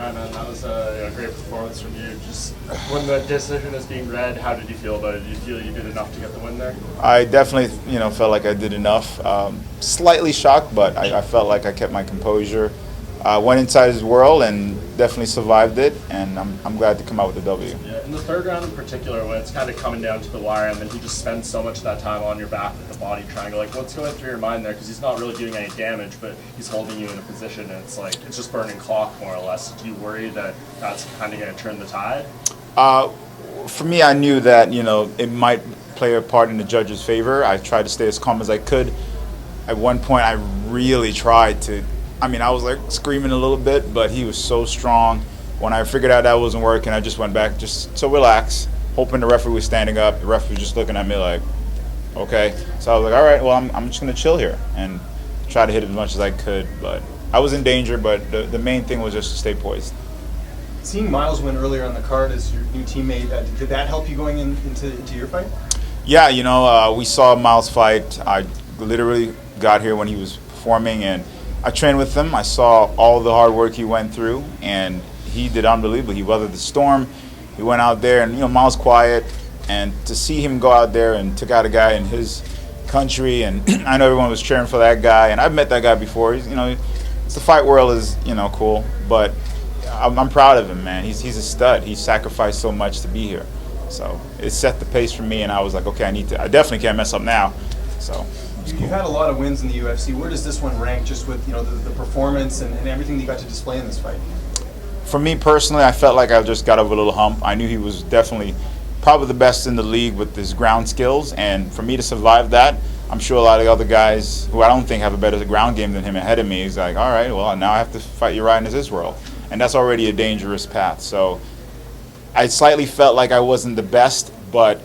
right, man. That was a great performance from you. Just when the decision is being read, how did you feel about it? Did you feel you did enough to get the win there? I definitely, felt like I did enough. Slightly shocked, but I felt like I kept my composure. Went inside his world and definitely survived it, and I'm glad to come out with a W. Yeah, in the third round in particular, when it's kind of coming down to the wire, and then he just spends so much of that time on your back with the body triangle. Like, what's going through your mind there? Because he's not really doing any damage, but he's holding you in a position, and it's like it's just burning clock more or less. Do you worry that that's kind of going to turn the tide? For me, I knew that it might play a part in the judge's favor. I tried to stay as calm as I could. At one point, I really tried to. I was like screaming a little bit, but he was so strong. When I figured out that wasn't working, I just went back, just so relax, hoping the referee was standing up. The referee was just looking at me like, okay. So I was like, all right, well, I'm just going to chill here and try to hit as much as I could. But I was in danger, but the main thing was just to stay poised. Seeing Miles win earlier on the card as your new teammate, did that help you going into your fight? Yeah, we saw Miles fight. I literally got here when he was performing, and I trained with him. I saw all the hard work he went through, and he did unbelievably. He weathered the storm. He went out there, and Miles quiet, and to see him go out there and took out a guy in his country, and I know everyone was cheering for that guy, and I've met that guy before. He's, it's the fight world is cool, but I'm proud of him, man. He's a stud. He sacrificed so much to be here, so it set the pace for me, and I was like, okay, I definitely can't mess up now. So. You've had a lot of wins in the UFC. Where does this one rank, just with the performance and everything that you got to display in this fight? For me personally, I felt like I just got over a little hump. I knew he was definitely probably the best in the league with his ground skills, and for me to survive that, I'm sure a lot of the other guys who I don't think have a better ground game than him ahead of me, he's like, all right, well, now I have to fight Uriah in his world, and that's already a dangerous path. So I slightly felt like I wasn't the best, but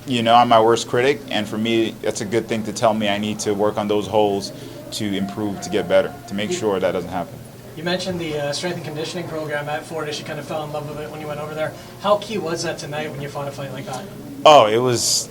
I'm my worst critic, and for me, that's a good thing to tell me I need to work on those holes to improve, to get better, to make sure that doesn't happen. You mentioned the strength and conditioning program at Fortis. You kind of fell in love with it when you went over there. How key was that tonight when you fought a fight like that? Oh, it was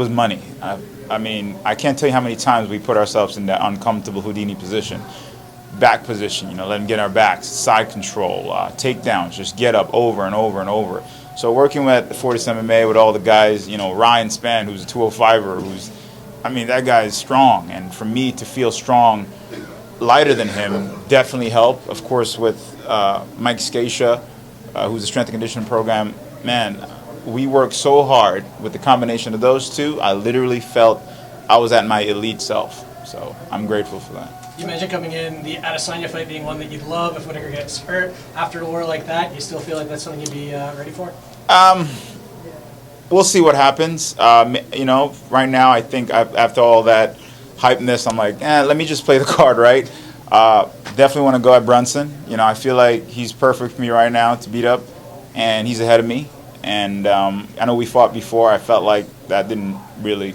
money. I can't tell you how many times we put ourselves in that uncomfortable Houdini position. Back position, let them get our backs, side control, takedowns, just get up over and over and over. So working with Fortis MMA with all the guys, Ryan Spann, who's a 205er, that guy is strong. And for me to feel strong, lighter than him, definitely helped. Of course, with Mike Scatia, who's a strength and conditioning program, man, we worked so hard with the combination of those two. I literally felt I was at my elite self. So I'm grateful for that. You mentioned coming in, the Adesanya fight being one that you'd love if Whittaker gets hurt. After a war like that, you still feel like that's something you'd be ready for? We'll see what happens. Right now I think after all that hypeness, I'm like, let me just play the card right. Definitely want to go at Brunson. I feel like he's perfect for me right now to beat up, and he's ahead of me. And I know we fought before. I felt like that didn't really,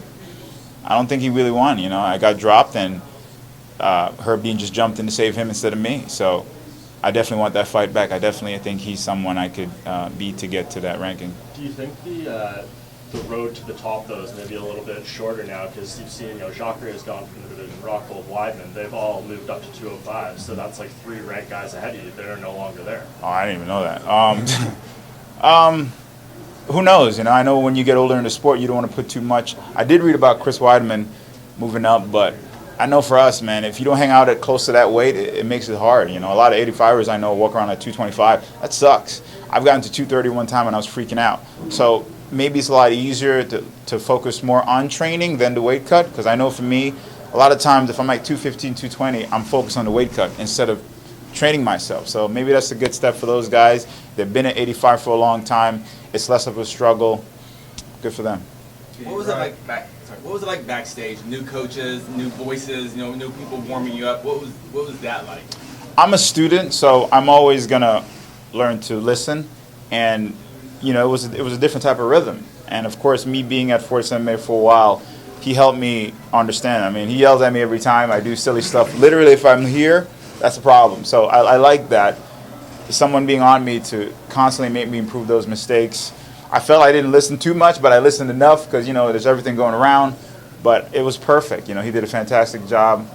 I don't think he really won. I got dropped, and Herb Dean just jumped in to save him instead of me. So I definitely want that fight back. I think he's someone I could beat to get to that ranking. Do you think the road to the top, though, is maybe a little bit shorter now? Because you've seen, Jacare has gone from the division, Rockhold, Weidman. They've all moved up to 205. So that's like 3 ranked guys ahead of you that are no longer there. Oh, I didn't even know that. Who knows? I know when you get older in the sport, you don't want to put too much. I did read about Chris Weidman moving up, but I know for us, man, if you don't hang out at close to that weight, it makes it hard. A lot of 85ers I know walk around at 225. That sucks. I've gotten to 230 one time and I was freaking out. So maybe it's a lot easier to focus more on training than the weight cut, because I know for me, a lot of times if I'm like 215, 220, I'm focused on the weight cut instead of training myself. So maybe that's a good step for those guys. They've been at 85 for a long time. It's less of a struggle. Good for them. What was it like What was it like backstage? New coaches, new voices, new people warming you up. What was that like? I'm a student, so I'm always gonna learn to listen, and it was a different type of rhythm. And of course, me being at Fortis MMA for a while, he helped me understand. He yells at me every time I do silly stuff. Literally, if I'm here, that's a problem. So I like that. Someone being on me to constantly make me improve those mistakes. I felt I didn't listen too much, but I listened enough because, there's everything going around. But it was perfect. He did a fantastic job.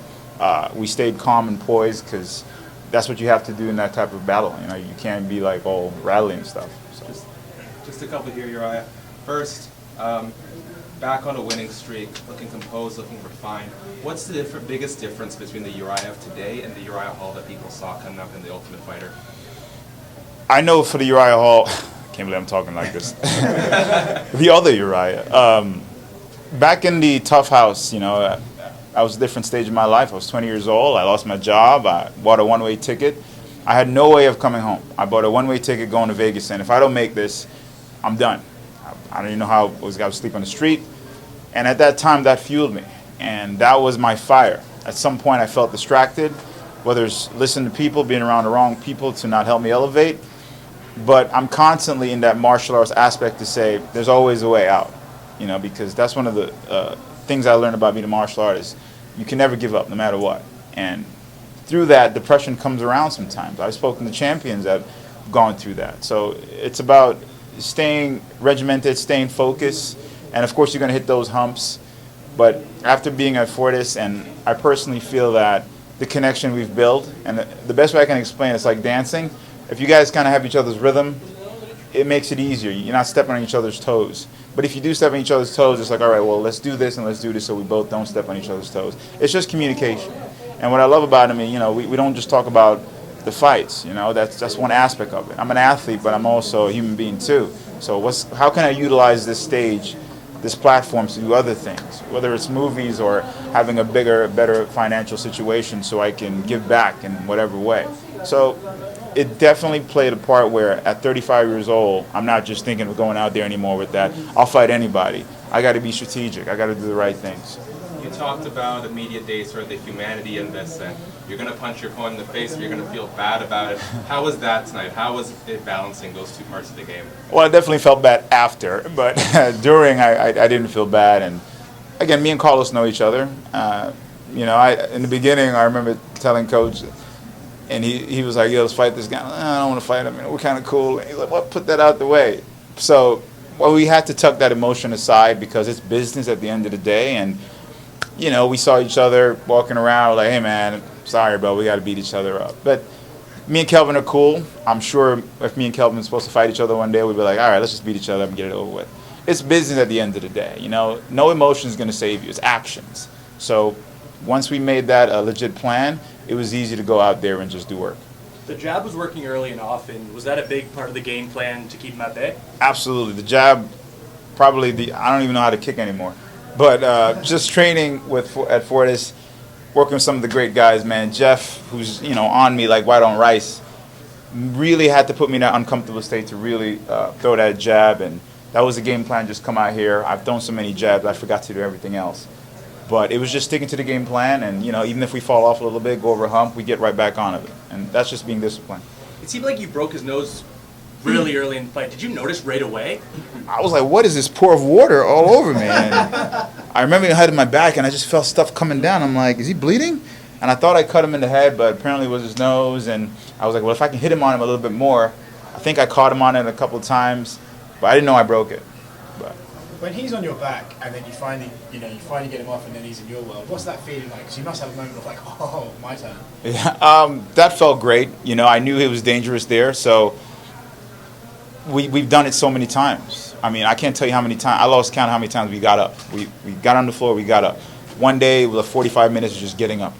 We stayed calm and poised because, that's what you have to do in that type of battle. You know, you can't be like all rattling and stuff. So. Just a couple here, Uriah. First, back on a winning streak, looking composed, looking refined. What's the biggest difference between the Uriah of today and the Uriah Hall that people saw coming up in The Ultimate Fighter? I know for the Uriah Hall, I can't believe I'm talking like this. The other Uriah. Back in the tough house, you know, I was a different stage of my life. I was 20 years old. I lost my job. I bought a one-way ticket. I had no way of coming home. I bought a one-way ticket going to Vegas, and if I don't make this, I'm done. I don't even know how I was sleep on the street. And at that time, that fueled me, and that was my fire. At some point, I felt distracted, whether it's listening to people, being around the wrong people to not help me elevate. But I'm constantly in that martial arts aspect to say there's always a way out, you know, because that's one of the things I learned about being a martial artist. You can never give up, no matter what. And through that, depression comes around sometimes. I've spoken to champions that have gone through that. So it's about staying regimented, staying focused, and of course you're going to hit those humps. But after being at Fortis, and I personally feel that the connection we've built, and the best way I can explain it's like dancing. If you guys kind of have each other's rhythm, it makes it easier. You're not stepping on each other's toes. But if you do step on each other's toes, it's like, all right, well, let's do this and let's do this so we both don't step on each other's toes. It's just communication. And what I love about him, you know, we don't just talk about the fights, you know, that's one aspect of it. I'm an athlete, but I'm also a human being too. So how can I utilize this stage, this platform to do other things, whether it's movies or having a bigger, better financial situation so I can give back in whatever way. So it definitely played a part where at 35 years old, I'm not just thinking of going out there anymore with that. I'll fight anybody. I got to be strategic. I got to do the right things. You talked about immediate days or the humanity in this, and you're going to punch your opponent in the face, or you're going to feel bad about it. How was that tonight? How was it balancing those two parts of the game? Well, I definitely felt bad after, but during, I didn't feel bad. And again, me and Carlos know each other. You know, in the beginning, I remember telling Coach, and he was like, yo, let's fight this guy. I don't want to fight him. You know, we're kind of cool. And he's like, well, put that out the way. So, well, we had to tuck that emotion aside because it's business at the end of the day. And, you know, we saw each other walking around like, hey, man, sorry, bro, we got to beat each other up. But me and Kelvin are cool. I'm sure if me and Kelvin are supposed to fight each other one day, we'd be like, all right, let's just beat each other up and get it over with. It's business at the end of the day. You know, no emotion is going to save you. It's actions. So once we made that a legit plan, it was easy to go out there and just do work. The jab was working early and often. Was that a big part of the game plan to keep him at bay? Absolutely. The jab, probably I don't even know how to kick anymore. But just training at Fortis, working with some of the great guys, man. Jeff, who's, you know, on me like white on rice, really had to put me in that uncomfortable state to really throw that jab. And that was the game plan, just come out here. I've thrown so many jabs, I forgot to do everything else. But it was just sticking to the game plan, and, you know, even if we fall off a little bit, go over a hump, we get right back on it. And that's just being disciplined. It seemed like you broke his nose really early in the fight. Did you notice right away? I was like, what is this pour of water all over me? And I remember he had my back, and I just felt stuff coming down. I'm like, is he bleeding? And I thought I cut him in the head, but apparently it was his nose. And I was like, well, if I can hit him on him a little bit more. I think I caught him on it a couple of times, but I didn't know I broke it. But when he's on your back and then you finally get him off and then he's in your world, what's that feeling like? Because you must have a moment of like, oh, my turn. Yeah, that felt great. You know, I knew he was dangerous there, so we've done it so many times. I mean, I can't tell you how many times. I lost count how many times we got up. We got on the floor, we got up. One day, with 45 minutes of just getting up.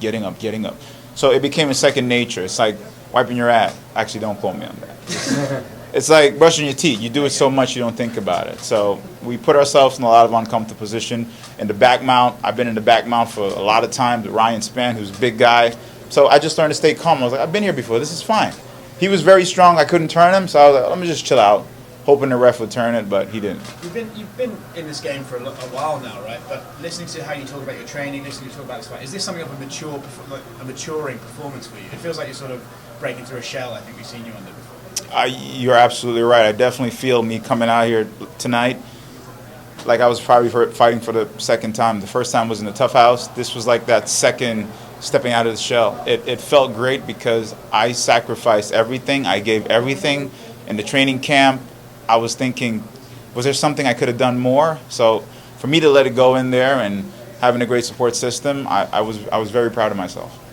So it became a second nature. It's like wiping your ass. Actually, don't quote me on that. It's like brushing your teeth. You do it so much you don't think about it. So we put ourselves in a lot of uncomfortable position. In the back mount, I've been in the back mount for a lot of times with Ryan Spann, who's a big guy. So I just learned to stay calm. I was like, I've been here before. This is fine. He was very strong. I couldn't turn him, so I was like, let me just chill out, hoping the ref would turn it, but he didn't. You've been in this game for a while now, right? But listening to how you talk about your training, listening to you talk about this fight, is this something of a maturing performance for you? It feels like you're sort of breaking through a shell. I think we've seen you under before. You're absolutely right. I definitely feel me coming out here tonight like I was probably fighting for the second time. The first time was in the tough house. This was like that second stepping out of the shell. It felt great because I sacrificed everything. I gave everything. In the training camp, I was thinking, was there something I could have done more? So for me to let it go in there and having a great support system, I was very proud of myself.